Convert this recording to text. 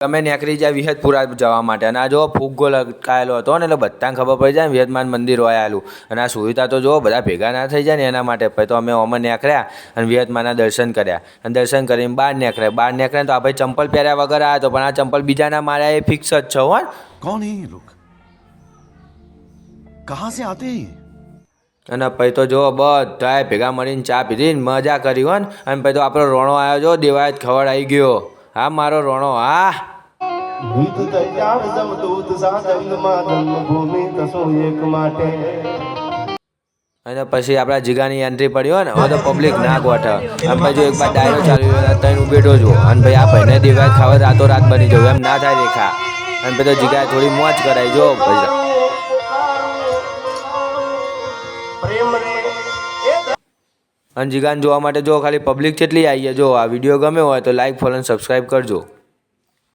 તમે નીકળી જાય વિહતપુરા જવા માટે અને આ જો ફુગ્ગો લટકાયેલો હતો ને એટલે બધાને ખબર પડી જાય ને વિહતમાન મંદિર હોય આવેલું અને આ સુવિધા તો જો બધા ભેગા ના થઈ જાય ને એના માટે પછી તો અમે ઓમાં નીકળ્યા અને વિહતમાના દર્શન કર્યા અને દર્શન કરીને બહાર નીકળ્યા તો આ ભાઈ ચંપલ પહેર્યા વગર આવ્યો હતો પણ આ ચંપલ બીજાના માર્યા એ ફિક્સ જ છે હો कौन है ये लोग कहाँ से आते हैं અને પછી તો જો બધાએ ભેગા મળીને ચા પીધી મજા કરી હો ને અને પછી તો આપણો રોણો આવ્યો જો દેવાયત ખવડ આવી ગયો હા મારો રોણો હા અને પછી આપણા જીગાની એન્ટ્રી પડી હોય ને હવે તો પબ્લિક ના ગોઠે અને પછી એક બાર ડાયરો ચાલી રહ્યો તઈને બેઠો છું અને ભાઈ આ ભાઈને દેવાય ખાવા રાતો રાત બની જવું એમ ના થાય રેખા અને પછી તો જીગાએ થોડી મોજ કરાવી જો પછી અને જીગાને જોવા માટે જો ખાલી પબ્લિક કેટલી આવી છે જો આ વિડીયો ગમ્યો હોય તો લાઈક ફોલો અને સબસ્ક્રાઈબ કરજો।